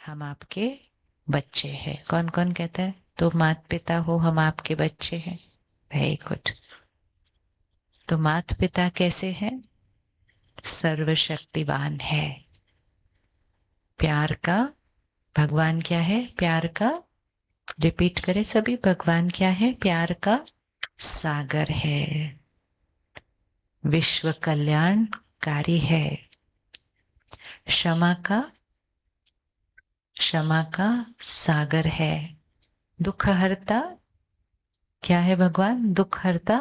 हम आपके बच्चे हैं। कौन कौन कहता है? तो माता पिता हो, हम आपके बच्चे हैं। Very good. तो माता पिता कैसे हैं? सर्वशक्तिवान है। प्यार का भगवान क्या है? प्यार का, रिपीट करें सभी, भगवान क्या है? प्यार का सागर है। विश्व कल्याणकारी है। क्षमा का, क्षमा का सागर है। दुख हरता क्या है? भगवान दुख हरता,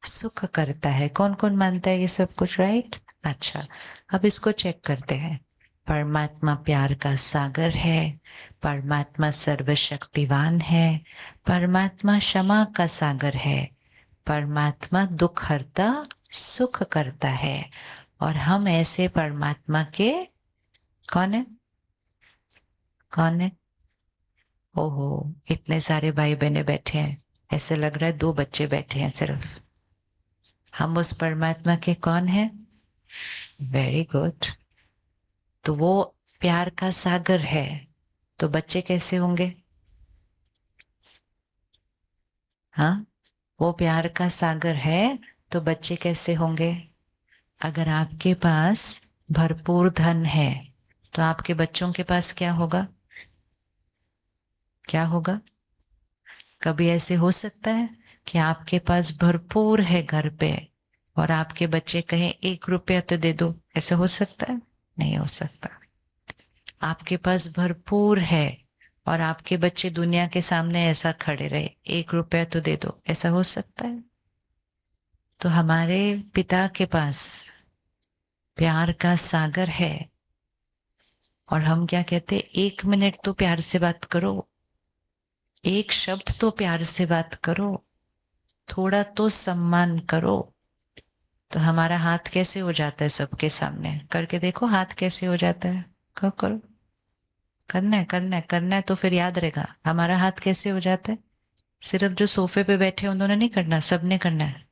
सुख करता है। कौन कौन मानता है ये सब कुछ? राइट। अच्छा, अब इसको चेक करते हैं। परमात्मा प्यार का सागर है, परमात्मा सर्वशक्तिवान है, परमात्मा क्षमा का सागर है, परमात्मा दुख हरता सुख करता है। और हम ऐसे परमात्मा के कौन है? कौन है? ओहो, इतने सारे भाई बहने बैठे हैं, ऐसे लग रहा है दो बच्चे बैठे हैं सिर्फ। हम उस परमात्मा के कौन है? Very good. तो वो प्यार का सागर है, तो बच्चे कैसे होंगे? हाँ, वो प्यार का सागर है, तो बच्चे कैसे होंगे? अगर आपके पास भरपूर धन है तो आपके बच्चों के पास क्या होगा? क्या होगा? कभी ऐसे हो सकता है कि आपके पास भरपूर है घर पे और आपके बच्चे कहें 1 रुपया तो दे दो? ऐसा हो सकता है? नहीं हो सकता। आपके पास भरपूर है और आपके बच्चे दुनिया के सामने ऐसा खड़े रहे, 1 रुपया तो दे दो? ऐसा हो सकता है? तो हमारे पिता के पास प्यार का सागर है। और हम क्या कहते? 1 मिनट तो प्यार से बात करो, एक शब्द तो प्यार से बात करो, थोड़ा तो सम्मान करो। तो हमारा हाथ कैसे हो जाता है सबके सामने? करके देखो, हाथ कैसे हो जाता है। करो करो, करना है करना है करना है, तो फिर याद रहेगा। हमारा हाथ कैसे हो जाता है? सिर्फ जो सोफे पे बैठे उन्होंने नहीं करना, सबने करना है।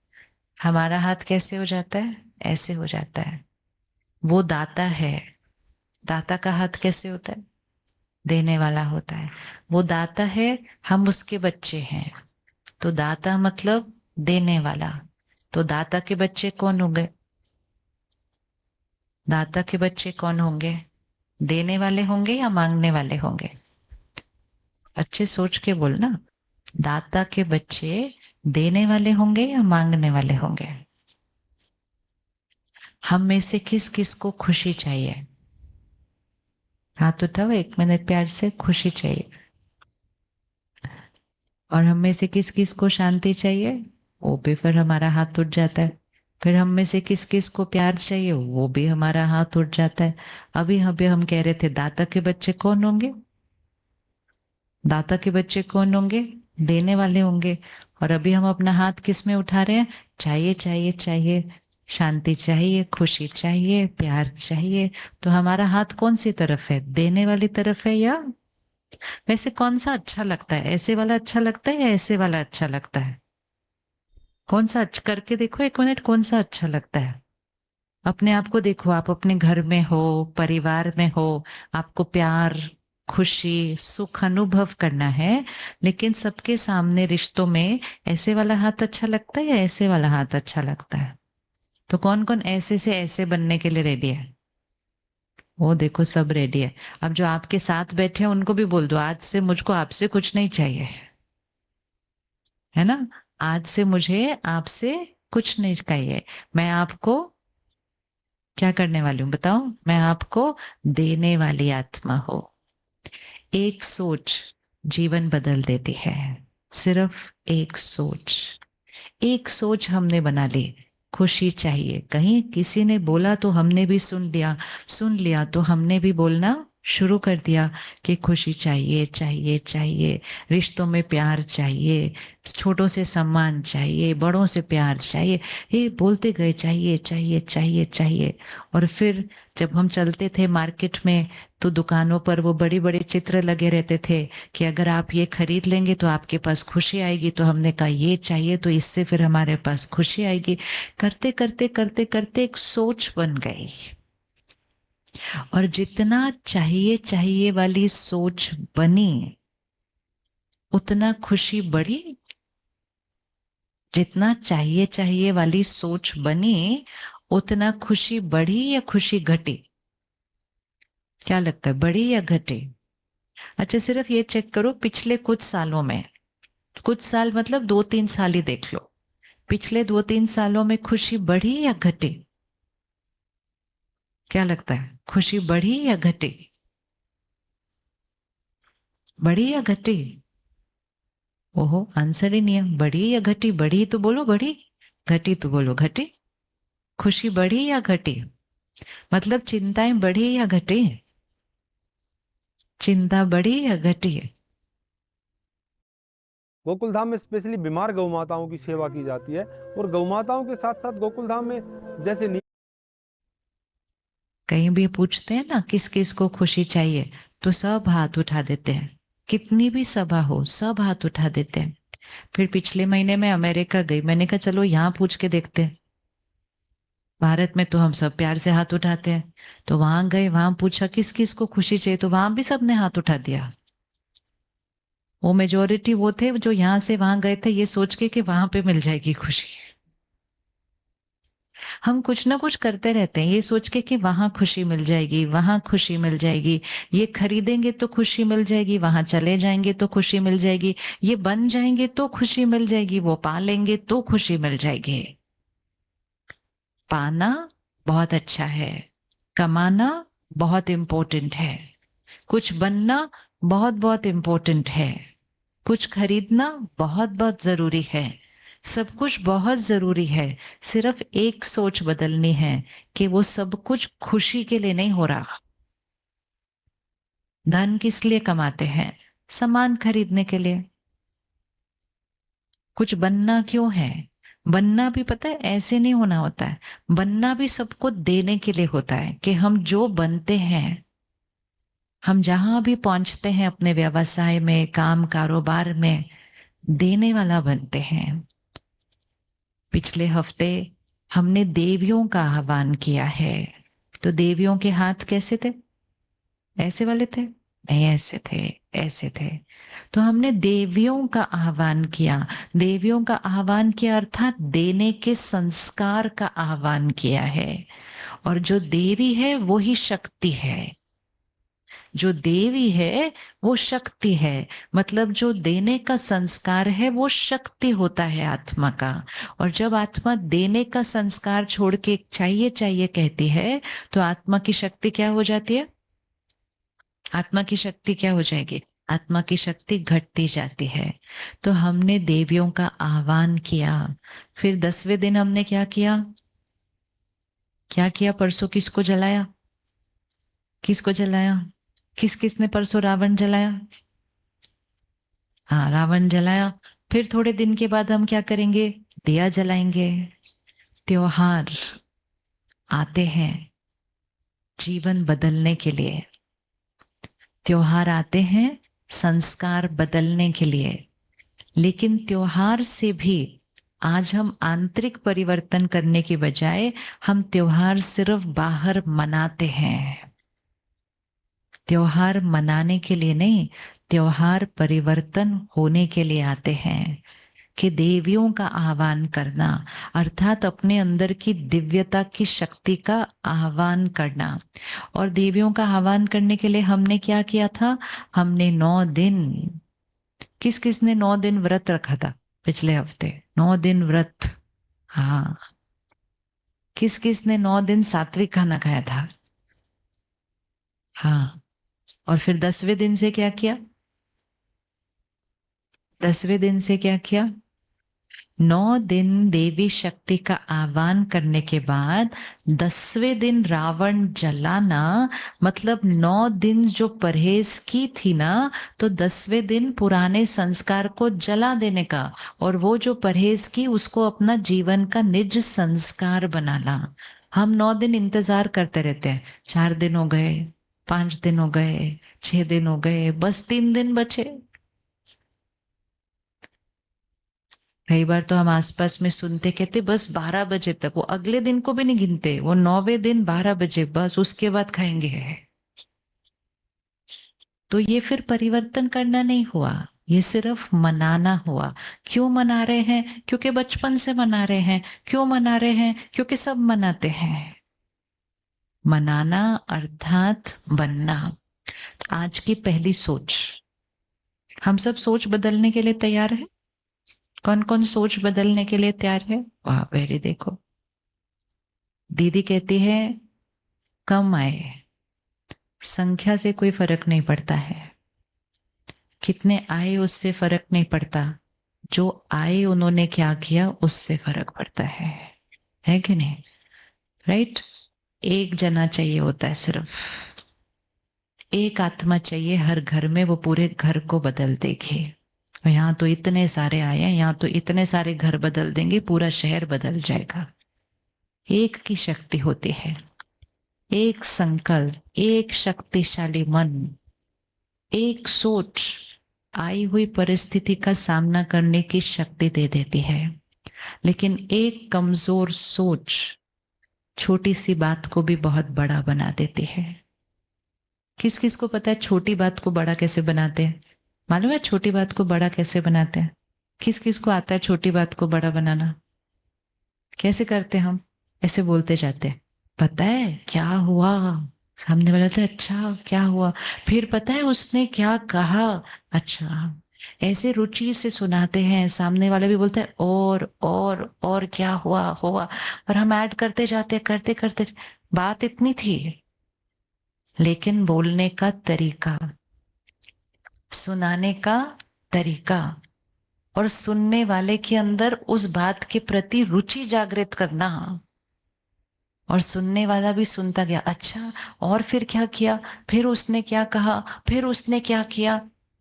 हमारा हाथ कैसे हो जाता है? ऐसे हो जाता है। वो दाता है। दाता का हाथ कैसे होता है? देने वाला होता है। वो दाता है, हम उसके बच्चे हैं। तो दाता मतलब देने वाला। तो दाता के बच्चे कौन होंगे? दाता के बच्चे कौन होंगे? देने वाले होंगे या मांगने वाले होंगे? अच्छे सोच के बोलना। दाता के बच्चे देने वाले होंगे या मांगने वाले होंगे? हम में से किस किस को खुशी चाहिए? हाथ उठाओ, 1 मिनट प्यार से। खुशी चाहिए। और हम में से किस किस को शांति चाहिए? वो भी फिर हमारा हाथ उठ जाता है। फिर हम में से किस किस को प्यार चाहिए? वो भी हमारा हाथ उठ जाता है। अभी अभी हम कह रहे थे दाता के बच्चे कौन होंगे? दाता के बच्चे कौन होंगे? देने वाले होंगे। और अभी हम अपना हाथ किस में उठा रहे हैं? चाहिए चाहिए चाहिए, शांति चाहिए, खुशी चाहिए, प्यार चाहिए। तो हमारा हाथ कौन सी तरफ है? देने वाली तरफ है या? वैसे कौन सा अच्छा लगता है? ऐसे वाला अच्छा लगता है या ऐसे वाला अच्छा लगता है? कौन सा अच्छा करके देखो, 1 मिनट, कौन सा अच्छा लगता है? अपने आप को देखो। आप अपने घर में हो, परिवार में हो, आपको प्यार, खुशी, सुख अनुभव करना है, लेकिन सबके सामने रिश्तों में ऐसे वाला हाथ अच्छा लगता है या ऐसे वाला हाथ अच्छा लगता है? तो कौन कौन ऐसे से ऐसे बनने के लिए रेडी है? वो देखो, सब रेडी है। अब जो आपके साथ बैठे हैं उनको भी बोल दो, आज से मुझको आपसे कुछ नहीं चाहिए, है ना? आज से मुझे आपसे कुछ नहीं चाहिए। मैं आपको क्या करने वाली हूँ बताओ? मैं आपको देने वाली आत्मा हूं। एक सोच जीवन बदल देती है। सिर्फ एक सोच। एक सोच हमने बना ली, खुशी चाहिए। कहीं किसी ने बोला तो हमने भी सुन लिया, सुन लिया तो हमने भी बोलना शुरू कर दिया कि खुशी चाहिए चाहिए चाहिए, रिश्तों में प्यार चाहिए, छोटों से सम्मान चाहिए, बड़ों से प्यार चाहिए। ये बोलते गए चाहिए चाहिए चाहिए चाहिए। और फिर जब हम चलते थे मार्केट में तो दुकानों पर वो बड़ी बड़ी चित्र लगे रहते थे कि अगर आप ये खरीद लेंगे तो आपके पास खुशी आएगी। तो हमने कहा ये चाहिए तो इससे फिर हमारे पास खुशी आएगी। करते करते करते करते एक सोच बन गई। और जितना चाहिए चाहिए वाली सोच बनी उतना खुशी बढ़ी। जितना चाहिए चाहिए वाली सोच बनी उतना खुशी बढ़ी या खुशी घटी? क्या लगता है, बढ़ी या घटी? अच्छा, सिर्फ ये चेक करो पिछले कुछ सालों में, कुछ साल मतलब 2-3 साल ही देख लो, पिछले 2-3 सालों में खुशी बढ़ी या घटी? क्या लगता है, खुशी बढ़ी या घटी? बढ़ी या घटी? ओहो, आंसर ही नहीं है। बढ़ी या घटी? बढ़ी तो बोलो बढ़ी, घटी तो बोलो घटी। खुशी बढ़ी या घटी? मतलब चिंताएं बढ़ी या घटी? चिंता बढ़ी या घटी? गोकुल धाम में स्पेशली बीमार गौ माताओं की सेवा की जाती है, और गौ माताओं के साथ साथ गोकुल धाम में जैसे कहीं भी पूछते हैं ना किस किस को खुशी चाहिए, तो सब हाथ उठा देते हैं। कितनी भी सभा हो सब हाथ उठा देते हैं। फिर पिछले महीने में अमेरिका गई, मैंने कहा चलो यहाँ पूछ के देखते हैं। भारत में तो हम सब प्यार से हाथ उठाते हैं, तो वहां गए, वहां पूछा किस किस को खुशी चाहिए, तो वहां भी सबने हाथ उठा दिया। वो मेजोरिटी वो थे जो यहाँ से वहां गए थे ये सोच के कि वहां पे मिल जाएगी खुशी। हम कुछ ना कुछ करते रहते हैं ये सोच के कि वहां खुशी मिल जाएगी, वहां खुशी मिल जाएगी, ये खरीदेंगे तो खुशी मिल जाएगी, वहां चले जाएंगे तो खुशी मिल जाएगी, ये बन जाएंगे तो खुशी मिल जाएगी, वो पालेंगे तो खुशी मिल जाएगी। पाना बहुत अच्छा है, कमाना बहुत इंपॉर्टेंट है, कुछ बनना बहुत बहुत इंपॉर्टेंट है, कुछ खरीदना बहुत बहुत जरूरी है, सब कुछ बहुत जरूरी है। सिर्फ एक सोच बदलनी है कि वो सब कुछ खुशी के लिए नहीं हो रहा। धन किस लिए कमाते हैं? सामान खरीदने के लिए। कुछ बनना क्यों है? बनना भी पता है ऐसे नहीं होना होता है, बनना भी सबको देने के लिए होता है कि हम जो बनते हैं, हम जहां भी पहुंचते हैं अपने व्यवसाय में, काम कारोबार में, देने वाला बनते हैं। पिछले हफ्ते हमने देवियों का आह्वान किया है, तो देवियों के हाथ कैसे थे? ऐसे वाले थे? नहीं, ऐसे थे, ऐसे थे। तो हमने देवियों का आह्वान किया, देवियों का आह्वान किया अर्थात देने के संस्कार का आह्वान किया है। और जो देवी है वो ही शक्ति है, जो देवी है वो शक्ति है, मतलब जो देने का संस्कार है वो शक्ति होता है आत्मा का। और जब आत्मा देने का संस्कार छोड़ के चाहिए चाहिए कहती है, तो आत्मा की शक्ति क्या हो जाती है? आत्मा की शक्ति क्या हो जाएगी? आत्मा की शक्ति घटती जाती है। तो हमने देवियों का आह्वान किया। फिर 10वें दिन हमने क्या किया? क्या किया? परसों किसको जलाया? किसको जलाया? किस किस ने परसों रावण जलाया? हाँ, रावण जलाया। फिर थोड़े दिन के बाद हम क्या करेंगे? दिया जलाएंगे। त्योहार आते हैं जीवन बदलने के लिए, त्योहार आते हैं संस्कार बदलने के लिए। लेकिन त्योहार से भी आज हम आंतरिक परिवर्तन करने की बजाय हम त्योहार सिर्फ बाहर मनाते हैं। त्योहार मनाने के लिए नहीं, त्योहार परिवर्तन होने के लिए आते हैं। कि देवियों का आह्वान करना अर्थात अपने अंदर की दिव्यता की शक्ति का आह्वान करना। और देवियों का आह्वान करने के लिए हमने क्या किया था? हमने 9 दिन, किस किस ने 9 दिन व्रत रखा था पिछले हफ्ते? 9 दिन व्रत। हाँ, किस किस ने 9 दिन सात्विक खाना खाया था? हाँ। और फिर 10वें दिन से क्या किया? 10वें दिन से क्या किया? 9 दिन देवी शक्ति का आह्वान करने के बाद 10वें दिन रावण जलाना, मतलब 9 दिन जो परहेज की थी ना, तो 10वें दिन पुराने संस्कार को जला देने का, और वो जो परहेज की उसको अपना जीवन का निज संस्कार बनाना। हम 9 दिन इंतजार करते रहते हैं, 4 दिन हो गए, 5 दिन हो गए, 6 दिन हो गए, बस 3 दिन बचे। कई बार तो हम आसपास में सुनते, कहते बस 12 बजे तक, वो अगले दिन को भी नहीं गिनते, वो 9वें दिन 12 बजे बस, उसके बाद खाएंगे। तो ये फिर परिवर्तन करना नहीं हुआ, ये सिर्फ मनाना हुआ। क्यों मना रहे हैं? क्योंकि बचपन से मना रहे हैं। क्यों मना रहे हैं? क्योंकि सब मनाते हैं। मनाना अर्थात बनना। आज की पहली सोच, हम सब सोच बदलने के लिए तैयार है? कौन कौन सोच बदलने के लिए तैयार है? वाह, वेरी, देखो दीदी कहती है कम आए, संख्या से कोई फर्क नहीं पड़ता है, कितने आए उससे फर्क नहीं पड़ता, जो आए उन्होंने क्या किया उससे फर्क पड़ता है कि नहीं? राइट। एक जना चाहिए होता है, सिर्फ एक आत्मा चाहिए हर घर में, वो पूरे घर को बदल देगी। यहाँ तो इतने सारे आए हैं, यहाँ तो इतने सारे घर बदल देंगे, पूरा शहर बदल जाएगा। एक की शक्ति होती है, एक संकल्प, एक शक्तिशाली मन, एक सोच आई हुई परिस्थिति का सामना करने की शक्ति दे देती है। लेकिन एक कमजोर सोच छोटी सी बात को भी बहुत बड़ा बना देती है। किस किस को पता है छोटी बात को बड़ा कैसे बनाते हैं? मालूम है छोटी बात को बड़ा कैसे बनाते हैं? किस किस को आता है छोटी बात को बड़ा बनाना? कैसे करते हैं हम? ऐसे बोलते जाते हैं, पता है क्या हुआ? सामने वाला तो अच्छा क्या हुआ? फिर पता है उसने क्या कहा? अच्छा। ऐसे रुचि से सुनाते हैं, सामने वाले भी बोलते हैं और क्या हुआ हुआ, और हम ऐड करते जाते, करते करते। बात इतनी थी, लेकिन बोलने का तरीका, सुनाने का तरीका, और सुनने वाले के अंदर उस बात के प्रति रुचि जागृत करना, और सुनने वाला भी सुनता गया, अच्छा और फिर क्या किया, फिर उसने क्या कहा, फिर उसने क्या किया।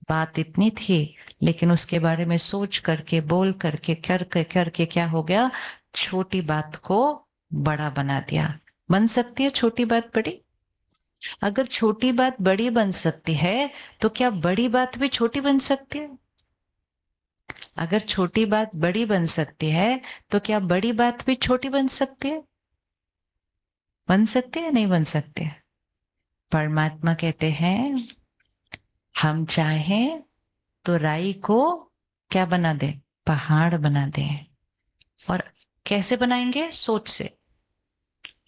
बात इतनी थी, लेकिन उसके बारे में सोच करके, बोल करके, करके करके क्या हो गया, छोटी बात को बड़ा बना दिया। बन सकती है छोटी बात बड़ी? अगर छोटी बात बड़ी बन सकती है, तो क्या बड़ी बात भी छोटी बन सकती है? अगर छोटी बात बड़ी बन सकती है, तो क्या बड़ी बात भी छोटी बन सकती है? बन सकती है, नहीं बन सकती है? परमात्मा कहते हैं हम चाहें तो राई को क्या बना दे, पहाड़ बना दे। और कैसे बनाएंगे? सोच से।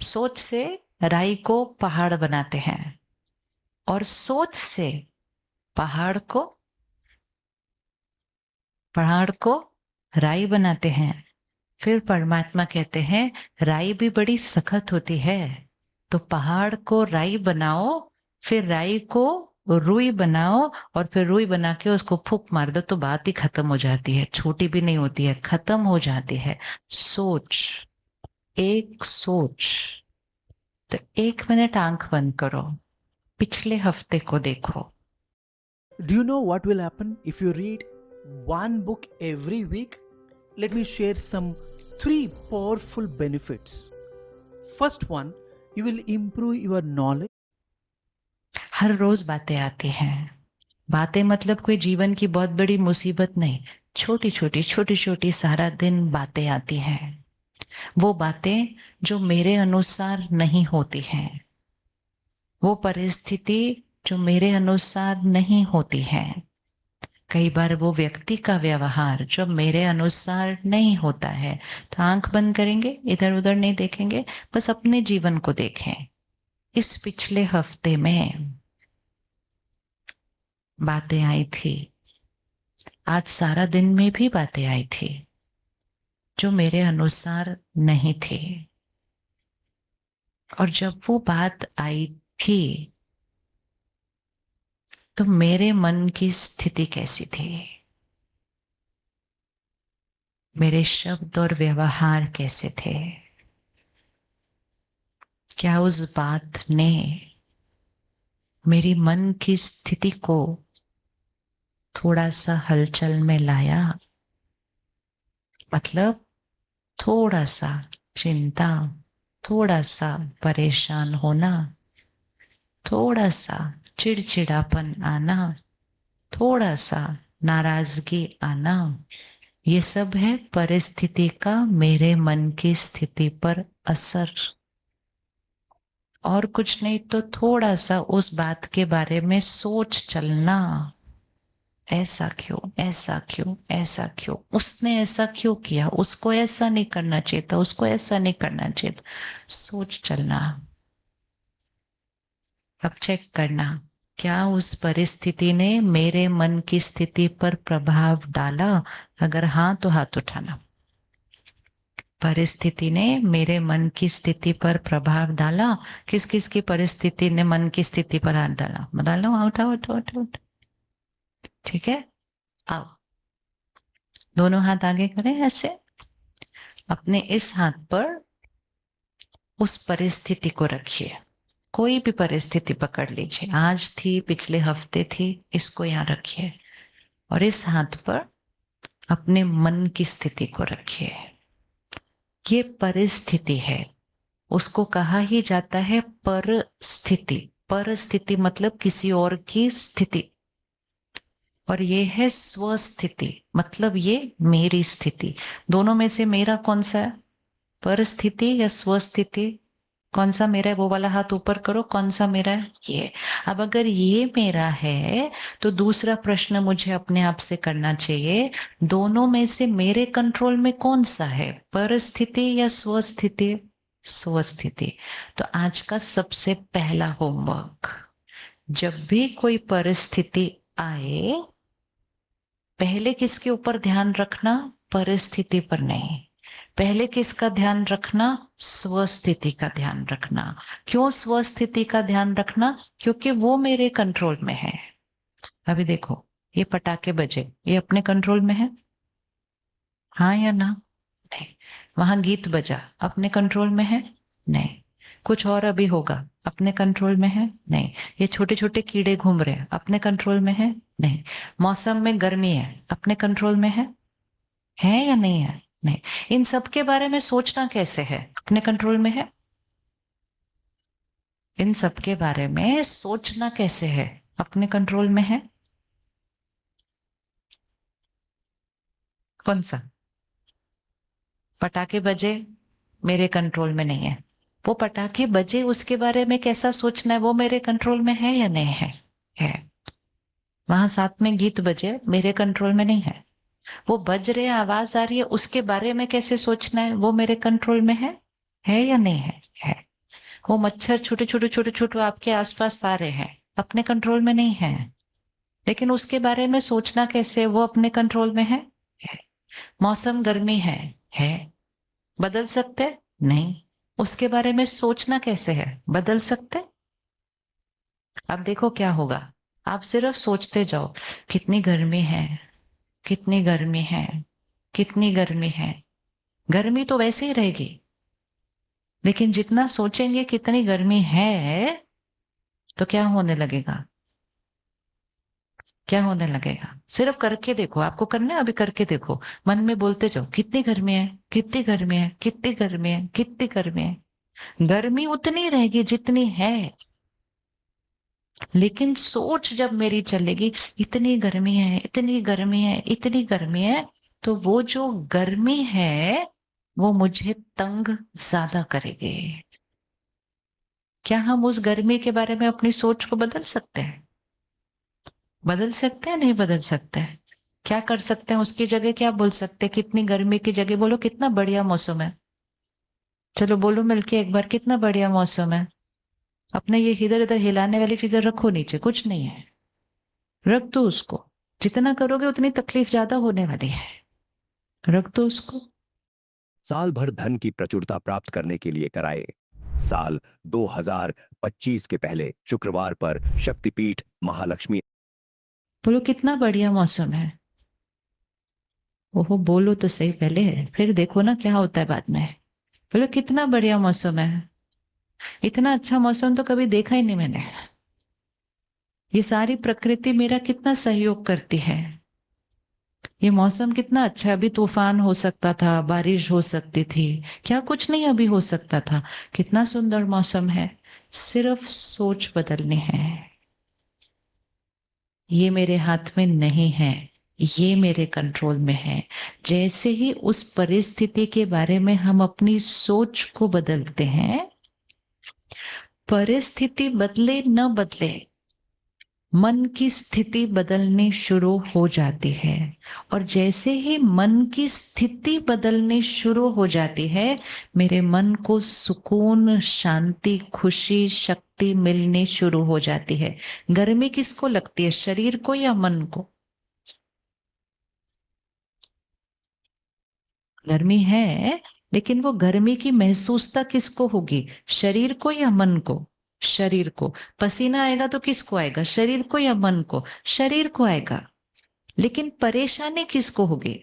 सोच से राई को पहाड़ बनाते हैं, और सोच से पहाड़ को पहाड़ को राई बनाते हैं। फिर परमात्मा कहते हैं राई भी बड़ी सख्त होती है, तो पहाड़ को राई बनाओ, फिर राई को रुई बनाओ, और फिर रुई बना के उसको फूंक मार दो, तो बात ही खत्म हो जाती है, छोटी भी नहीं होती है, खत्म हो जाती है। सोच, एक सोच। तो 1 मिनट आंख बंद करो, पिछले हफ्ते को देखो। Do you know what will happen if you read one book every week? Let me share some three powerful benefits. First one, you will improve your knowledge. हर रोज बातें आती हैं। बातें मतलब कोई जीवन की बहुत बड़ी मुसीबत नहीं, छोटी छोटी छोटी छोटी सारा दिन बातें आती हैं। वो बातें जो मेरे अनुसार नहीं होती हैं, वो परिस्थिति जो मेरे अनुसार नहीं होती है, कई बार वो व्यक्ति का व्यवहार जो मेरे अनुसार नहीं होता है। तो आंख बंद करेंगे, इधर उधर नहीं देखेंगे, बस अपने जीवन को देखें। इस पिछले हफ्ते में बातें आई थी, आज सारा दिन में भी बातें आई थी जो मेरे अनुसार नहीं थी। और जब वो बात आई थी, तो मेरे मन की स्थिति कैसी थी, मेरे शब्द और व्यवहार कैसे थे? क्या उस बात ने मेरी मन की स्थिति को थोड़ा सा हलचल में लाया? मतलब थोड़ा सा चिंता, थोड़ा सा परेशान होना, थोड़ा सा चिड़चिड़ापन आना, थोड़ा सा नाराजगी आना, ये सब है परिस्थिति का मेरे मन की स्थिति पर असर। और कुछ नहीं, तो थोड़ा सा उस बात के बारे में सोच चलना। ऐसा क्यों, ऐसा क्यों, ऐसा क्यों, उसने ऐसा क्यों किया, उसको ऐसा नहीं करना चाहिए था, उसको ऐसा नहीं करना चाहिए था। सोच चलना। अब चेक करना, क्या उस परिस्थिति ने मेरे मन की स्थिति पर प्रभाव डाला? अगर हाँ तो हाथ उठाना। परिस्थिति ने मेरे मन की स्थिति पर प्रभाव डाला? किस किस की परिस्थिति ने मन की स्थिति पर हाथ डाला? बता लो, उठाओ उठाओ उठाओ। ठीक है, आओ, दोनों हाथ आगे करें ऐसे। अपने इस हाथ पर उस परिस्थिति को रखिए। कोई भी परिस्थिति पकड़ लीजिए, आज थी, पिछले हफ्ते थी, इसको यहां रखिए। और इस हाथ पर अपने मन की स्थिति को रखिए। ये परिस्थिति है, उसको कहा ही जाता है परिस्थिति। परिस्थिति मतलब किसी और की स्थिति। और ये है स्वस्थिति, मतलब ये मेरी स्थिति। दोनों में से मेरा कौन सा है, परिस्थिति या स्वस्थिति? कौन सा मेरा है? वो वाला हाथ ऊपर करो, कौन सा मेरा है? ये। अब अगर ये मेरा है तो दूसरा प्रश्न मुझे अपने आप से करना चाहिए, दोनों में से मेरे कंट्रोल में कौन सा है, परिस्थिति या स्वस्थिति? स्वस्थिति। तो आज का सबसे पहला होमवर्क, जब भी कोई परिस्थिति आए, पहले किसके ऊपर ध्यान रखना? परिस्थिति पर नहीं। पहले किसका ध्यान रखना? स्वस्थिति का ध्यान रखना। क्यों स्वस्थिति का ध्यान रखना? क्योंकि वो मेरे कंट्रोल में है। अभी देखो, ये पटाखे बजे, ये अपने कंट्रोल में है? हाँ या ना? नहीं। वहां गीत बजा, अपने कंट्रोल में है? नहीं। कुछ और अभी होगा, अपने कंट्रोल में है? नहीं। ये छोटे छोटे कीड़े घूम रहे हैं, अपने कंट्रोल में है? नहीं। मौसम में गर्मी है, अपने कंट्रोल में है या नहीं है? नहीं। इन सब के बारे में सोचना कैसे है, अपने कंट्रोल में है? इन सब के बारे में सोचना कैसे है, अपने कंट्रोल में है? कौन सा? पटाखे बजे मेरे कंट्रोल में नहीं है। वो पटाखे बजे उसके बारे में कैसा सोचना है, वो मेरे कंट्रोल में है या नहीं है? है। वहां साथ में गीत बजे, मेरे कंट्रोल में नहीं है। वो बज रहे, आवाज आ रही है, उसके बारे में कैसे सोचना है, वो मेरे कंट्रोल में है या नहीं है? है। वो मच्छर छोटे छोटे छोटे छोटे आपके आसपास आ रहे हैं, अपने कंट्रोल में नहीं है, लेकिन उसके बारे में सोचना कैसे, वो अपने कंट्रोल में है। मौसम गर्मी है, बदल सकते? नहीं। उसके बारे में सोचना कैसे है, बदल सकते? अब देखो क्या होगा, आप सिर्फ सोचते जाओ, कितनी गर्मी है, कितनी गर्मी है, कितनी गर्मी है। गर्मी तो वैसे ही रहेगी, लेकिन जितना सोचेंगे कितनी गर्मी है, तो क्या होने लगेगा? क्या होने लगेगा? सिर्फ करके देखो, आपको करना है, अभी करके देखो। मन में बोलते जाओ, कितनी गर्मी है, कितनी गर्मी है, कितनी गर्मी है, कितनी गर्मी है। गर्मी उतनी रहेगी जितनी है, लेकिन सोच जब मेरी चलेगी, इतनी गर्मी है, इतनी गर्मी है, इतनी गर्मी है, तो वो जो गर्मी है वो मुझे तंग ज्यादा करेगी। क्या हम उस गर्मी के बारे में अपनी सोच को बदल सकते हैं? बदल सकते हैं, नहीं बदल सकते हैं? क्या कर सकते हैं उसकी जगह? क्या बोल सकते हैं? कितनी गर्मी की जगह बोलो, कितना बढ़िया मौसम है। चलो बोलो मिलके एक बार, कितना बढ़िया मौसम है। अपने ये इधर इधर हिलाने वाली चीजें रखो नीचे, कुछ नहीं है, रख दो उसको। जितना करोगे उतनी तकलीफ ज्यादा होने वाली है, रख दो उसको। साल भर धन की प्रचुरता प्राप्त करने के लिए कराए। साल 2025 के पहले शुक्रवार पर शक्तिपीठ महालक्ष्मी। बोलो कितना बढ़िया मौसम है। ओहो, बोलो तो सही पहले, फिर देखो ना क्या होता है बाद में। बोलो कितना बढ़िया मौसम है। इतना अच्छा मौसम तो कभी देखा ही नहीं मैंने। ये सारी प्रकृति मेरा कितना सहयोग करती है। ये मौसम कितना अच्छा है। अभी तूफान हो सकता था, बारिश हो सकती थी, क्या कुछ नहीं अभी हो सकता था। कितना सुंदर मौसम है। सिर्फ सोच बदलनी है। ये मेरे हाथ में नहीं है। ये मेरे कंट्रोल में है। जैसे ही उस परिस्थिति के बारे में हम अपनी सोच को बदलते हैं, परिस्थिति बदले न बदले, मन की स्थिति बदलनी शुरू हो जाती है। और जैसे ही मन की स्थिति बदलनी शुरू हो जाती है, मेरे मन को सुकून, शांति, खुशी, शक्ति मिलनी शुरू हो जाती है। गर्मी किसको लगती है, शरीर को या मन को? गर्मी है, लेकिन वो गर्मी की महसूसता किसको होगी, शरीर को या मन को? शरीर को। पसीना आएगा तो किसको आएगा, शरीर को या मन को? शरीर को आएगा। लेकिन परेशानी किसको होगी,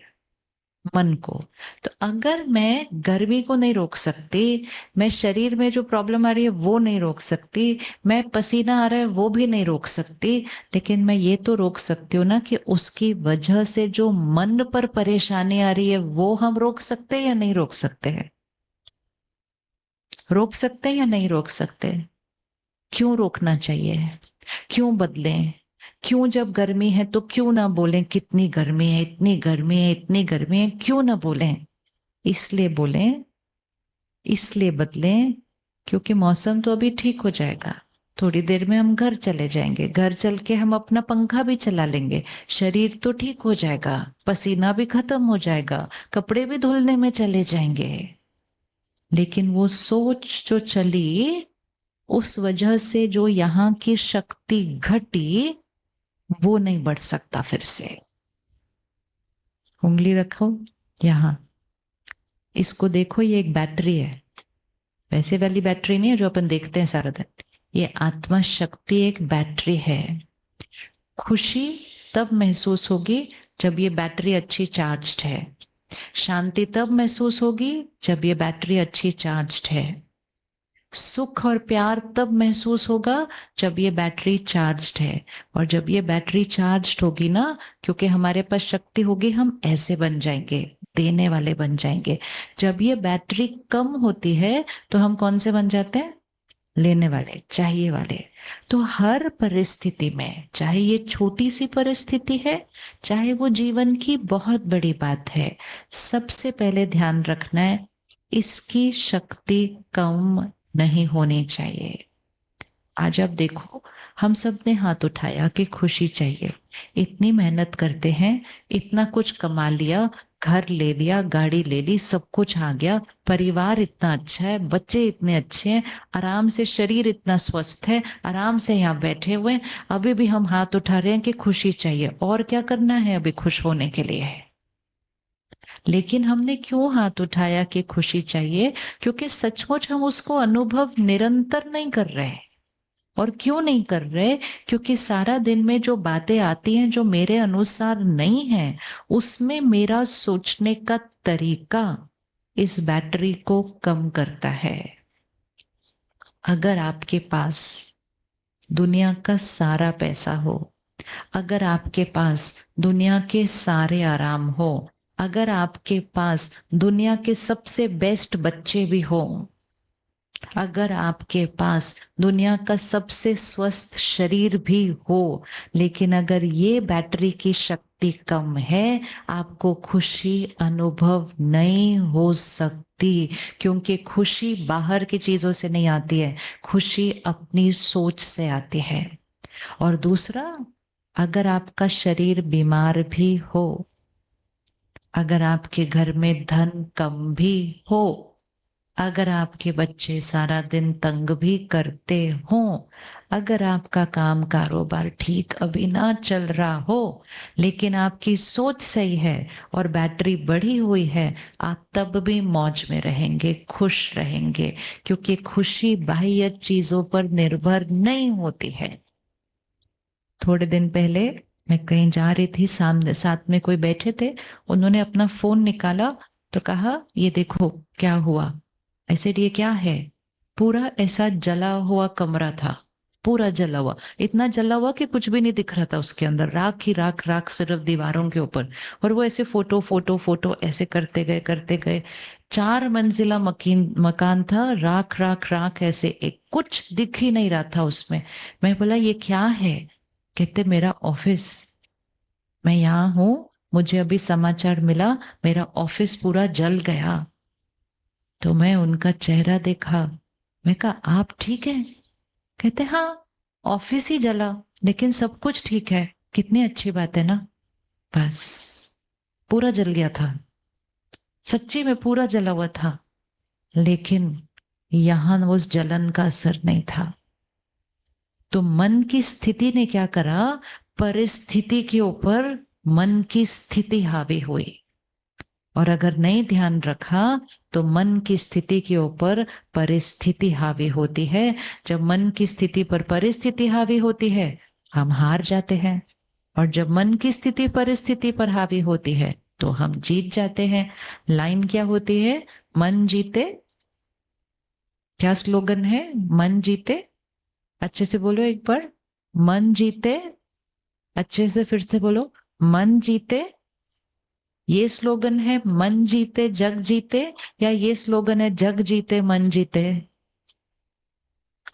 मन को। तो अगर मैं गर्मी को नहीं रोक सकती, मैं शरीर में जो प्रॉब्लम आ रही है वो नहीं रोक सकती, मैं पसीना आ रहा है वो भी नहीं रोक सकती, लेकिन मैं ये तो रोक सकती हूँ ना कि उसकी वजह से जो मन पर परेशानी आ रही है वो हम रोक सकते हैं या नहीं रोक सकते हैं? रोक सकते हैं या नहीं रोक सकते? क्यों रोकना चाहिए, क्यों बदलें? क्यों जब गर्मी है तो क्यों ना बोलें कितनी गर्मी है, इतनी गर्मी है, इतनी गर्मी है, क्यों ना बोलें? इसलिए बोलें, इसलिए बदलें, क्योंकि मौसम तो अभी ठीक हो जाएगा। थोड़ी देर में हम घर चले जाएंगे, घर चल के हम अपना पंखा भी चला लेंगे, शरीर तो ठीक हो जाएगा, पसीना भी खत्म हो जाएगा, कपड़े भी धुलने में चले जाएंगे। लेकिन वो सोच जो चली, उस वजह से जो यहाँ की शक्ति घटी, वो नहीं बढ़ सकता फिर से। उंगली रखो यहाँ, इसको देखो, ये एक बैटरी है। वैसे वाली बैटरी नहीं है जो अपन देखते हैं सारा दिन। ये आत्मा शक्ति एक बैटरी है। खुशी तब महसूस होगी जब ये बैटरी अच्छी चार्ज्ड है। शांति तब महसूस होगी जब ये बैटरी अच्छी चार्ज्ड है। सुख और प्यार तब महसूस होगा जब ये बैटरी चार्ज्ड है। और जब ये बैटरी चार्ज्ड होगी ना, क्योंकि हमारे पास शक्ति होगी, हम ऐसे बन जाएंगे, देने वाले बन जाएंगे। जब ये बैटरी कम होती है तो हम कौन से बन जाते हैं, लेने वाले, चाहिए वाले। तो हर परिस्थिति में, चाहे ये छोटी सी परिस्थिति है, चाहे वो जीवन की बहुत बड़ी बात है, सबसे पहले ध्यान रखना है इसकी शक्ति कम नहीं होनी चाहिए। आज आप देखो, हम सब ने हाथ उठाया कि खुशी चाहिए। इतनी मेहनत करते हैं, इतना कुछ कमा लिया, घर ले लिया, गाड़ी ले ली, सब कुछ आ गया, परिवार इतना अच्छा है, बच्चे इतने अच्छे हैं, आराम से शरीर इतना स्वस्थ है, आराम से यहाँ बैठे हुए हैं, अभी भी हम हाथ उठा रहे हैं कि खुशी चाहिए। और क्या करना है अभी खुश होने के लिए? लेकिन हमने क्यों हाथ उठाया कि खुशी चाहिए? क्योंकि सचमुच हम उसको अनुभव निरंतर नहीं कर रहे। और क्यों नहीं कर रहे? क्योंकि सारा दिन में जो बातें आती हैं जो मेरे अनुसार नहीं है, उसमें मेरा सोचने का तरीका इस बैटरी को कम करता है। अगर आपके पास दुनिया का सारा पैसा हो, अगर आपके पास दुनिया के सारे आराम हो, अगर आपके पास दुनिया के सबसे बेस्ट बच्चे भी हो, अगर आपके पास दुनिया का सबसे स्वस्थ शरीर भी हो, लेकिन अगर ये बैटरी की शक्ति कम है, आपको खुशी अनुभव नहीं हो सकती। क्योंकि खुशी बाहर की चीजों से नहीं आती है, खुशी अपनी सोच से आती है। और दूसरा, अगर आपका शरीर बीमार भी हो, अगर आपके घर में धन कम भी हो, अगर आपके बच्चे सारा दिन तंग भी करते हों, अगर आपका काम कारोबार ठीक अभी ना चल रहा हो, लेकिन आपकी सोच सही है और बैटरी बढ़ी हुई है, आप तब भी मौज में रहेंगे, खुश रहेंगे। क्योंकि खुशी बाह्य चीजों पर निर्भर नहीं होती है। थोड़े दिन पहले मैं कहीं जा रही थी, सामने साथ में कोई बैठे थे, उन्होंने अपना फोन निकाला तो कहा ये देखो क्या हुआ। ऐसे ये क्या है? पूरा ऐसा जला हुआ कमरा था, पूरा जला हुआ, इतना जला हुआ कि कुछ भी नहीं दिख रहा था उसके अंदर, राख ही राख, राख सिर्फ दीवारों के ऊपर। और वो ऐसे फोटो फोटो फोटो ऐसे करते गए करते गए। 4 मंजिला मकान था, राख राख राख ऐसे, एक कुछ दिख ही नहीं रहा था उसमें। मैं बोला ये क्या है? कहते मेरा ऑफिस। मैं यहाँ हूं, मुझे अभी समाचार मिला मेरा ऑफिस पूरा जल गया। तो मैं उनका चेहरा देखा, मैं कहा आप ठीक है? कहते हाँ, ऑफिस ही जला लेकिन सब कुछ ठीक है। कितनी अच्छी बात है ना। बस पूरा जल गया था, सच्ची में पूरा जला हुआ था, लेकिन यहां उस जलन का असर नहीं था। तो मन की स्थिति ने क्या करा, परिस्थिति के ऊपर मन की स्थिति हावी हुई। और अगर नहीं ध्यान रखा तो मन की स्थिति के ऊपर परिस्थिति हावी होती है। जब मन की स्थिति पर परिस्थिति हावी होती है हम हार जाते हैं, और जब मन की स्थिति परिस्थिति पर हावी होती है तो हम जीत जाते हैं। लाइन क्या होती है? मन जीते, क्या स्लोगन है? मन जीते, अच्छे से बोलो एक बार, मन जीते, अच्छे से फिर से बोलो, मन जीते। ये स्लोगन है मन जीते जग जीते, या ये स्लोगन है जग जीते मन जीते?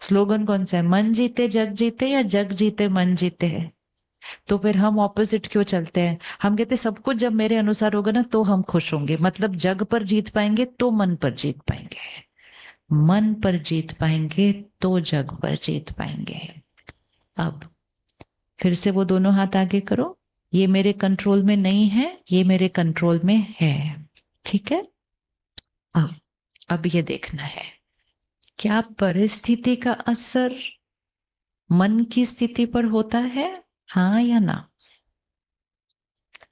स्लोगन कौन सा है? मन जीते जग जीते या जग जीते मन जीते है? तो फिर हम ऑपोजिट क्यों चलते हैं? हम कहते सब कुछ जब मेरे अनुसार होगा ना तो हम खुश होंगे, मतलब जग पर जीत पाएंगे तो मन पर जीत पाएंगे, मन पर जीत पाएंगे तो जग पर जीत पाएंगे। अब फिर से वो दोनों हाथ आगे करो। ये मेरे कंट्रोल में नहीं है, ये मेरे कंट्रोल में है। ठीक है? अब ये देखना है, क्या परिस्थिति का असर मन की स्थिति पर होता है, हाँ या ना?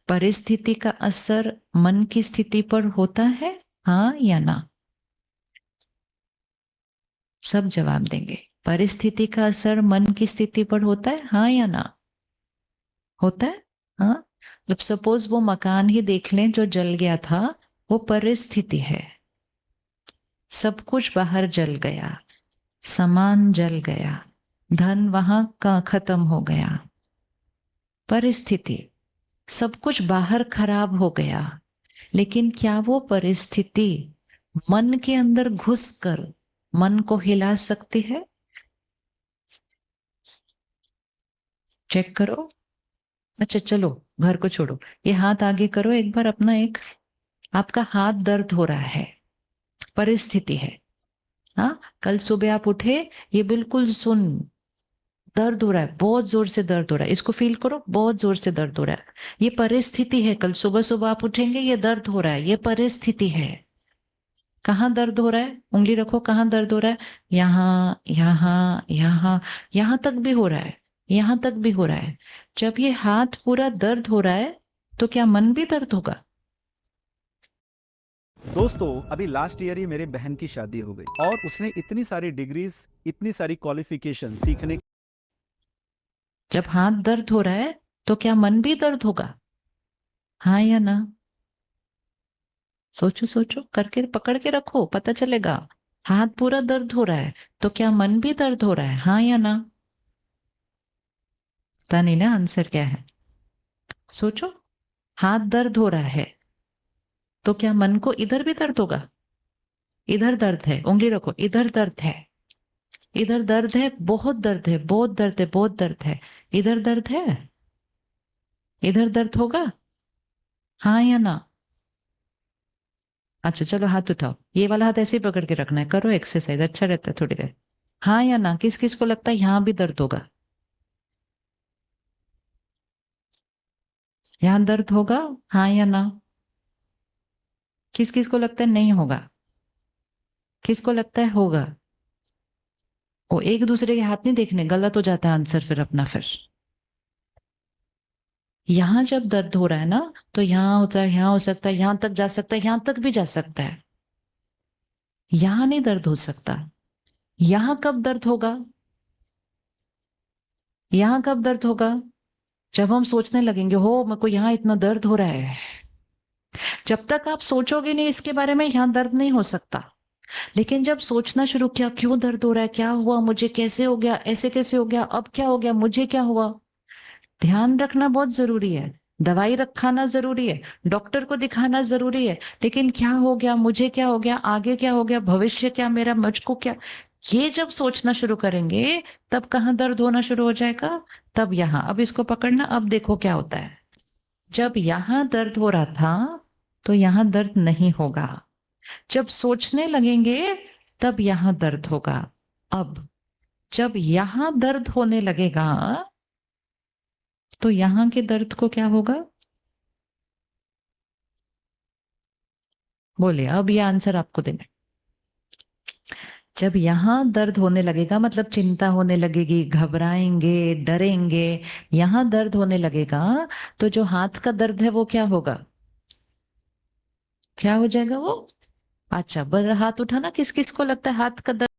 परिस्थिति का असर मन की स्थिति पर होता है, हाँ या ना? सब जवाब देंगे। परिस्थिति का असर मन की स्थिति पर होता है, हाँ या ना? होता है। हाँ, अब सपोज वो मकान ही देख लें जो जल गया था, वो परिस्थिति है। सब कुछ बाहर जल गया, सामान जल गया, धन वहां का खत्म हो गया, परिस्थिति। सब कुछ बाहर खराब हो गया, लेकिन क्या वो परिस्थिति मन के अंदर घुसकर मन को हिला सकती है? चेक करो। अच्छा चलो घर को छोड़ो, ये हाथ आगे करो एक बार अपना। एक आपका हाथ दर्द हो रहा है, परिस्थिति है। हाँ, कल सुबह आप उठे, ये बिल्कुल सुन, दर्द हो रहा है, बहुत जोर से दर्द हो रहा है, इसको फील करो, बहुत जोर से दर्द हो रहा है। ये परिस्थिति है, कल सुबह सुबह आप उठेंगे ये दर्द हो रहा है, ये परिस्थिति है। कहाँ दर्द हो रहा है? उंगली रखो, कहाँ दर्द हो रहा है? यहाँ, यहाँ, यहाँ, यहाँ तक भी हो रहा है, यहाँ तक भी हो रहा है। जब ये हाथ पूरा दर्द हो रहा है तो क्या मन भी दर्द होगा? दोस्तों, अभी लास्ट ईयर ही मेरे बहन की शादी हो गई और उसने इतनी सारी डिग्रीज, इतनी सारी क्वालिफिकेशन सीखने। जब हाथ दर्द हो रहा है तो क्या मन भी दर्द होगा, हाँ या ना? सोचो सोचो करके, पकड़ के रखो, पता चलेगा। हाथ पूरा दर्द हो रहा है तो क्या मन भी दर्द हो रहा है, हाँ या ना? पता नहीं ना आंसर क्या है। सोचो, हाथ दर्द हो रहा है तो क्या मन को इधर भी दर्द होगा? इधर दर्द है, उंगली रखो, इधर दर्द है, इधर दर्द है, बहुत दर्द है, बहुत दर्द है, बहुत दर्द है। इधर दर्द है, इधर दर्द होगा, हाँ या ना? अच्छा चलो हाथ उठाओ, ये वाला हाथ ऐसे ही पकड़ के रखना है, करो एक्सरसाइज, अच्छा रहता है थोड़ी देर। हाँ या ना? किस किस को लगता है यहां भी दर्द होगा? यहां दर्द होगा, हाँ या ना? किस किस को लगता है नहीं होगा? किसको लगता है होगा? वो एक दूसरे के हाथ नहीं देखने, गलत हो जाता है आंसर फिर अपना। फिर यहां जब दर्द हो रहा है ना तो यहां होता है, यहां हो सकता है, यहां तक जा सकता है, यहां तक भी जा सकता है। यहां नहीं दर्द हो सकता। यहां कब दर्द होगा? यहां कब दर्द होगा? जब हम सोचने लगेंगे हो मेरे को यहां इतना दर्द हो रहा है। जब तक आप सोचोगे नहीं इसके बारे में, यहां दर्द नहीं हो सकता। लेकिन जब सोचना शुरू किया, क्यों दर्द हो रहा है, क्या हुआ मुझे, कैसे हो गया, ऐसे कैसे हो गया, अब क्या हो गया, मुझे क्या हुआ? ध्यान रखना बहुत जरूरी है, दवाई रखाना जरूरी है, डॉक्टर को दिखाना जरूरी है, लेकिन क्या हो गया, मुझे क्या हो गया, आगे क्या हो गया, भविष्य क्या मेरा, मुझको क्या, ये जब सोचना शुरू करेंगे तब कहाँ दर्द होना शुरू हो जाएगा? तब यहाँ। अब इसको पकड़ना, अब देखो क्या होता है। जब यहां दर्द हो रहा था तो यहां दर्द नहीं होगा। जब सोचने लगेंगे तब यहां दर्द होगा। अब जब यहां दर्द होने लगेगा तो यहां के दर्द को क्या होगा? बोलिए, अब ये आंसर आपको देना है। जब यहां दर्द होने लगेगा मतलब चिंता होने लगेगी, घबराएंगे, डरेंगे, यहां दर्द होने लगेगा, तो जो हाथ का दर्द है वो क्या होगा? क्या हो जाएगा वो? अच्छा, हाथ उठाना, किस किस को लगता है हाथ का दर्द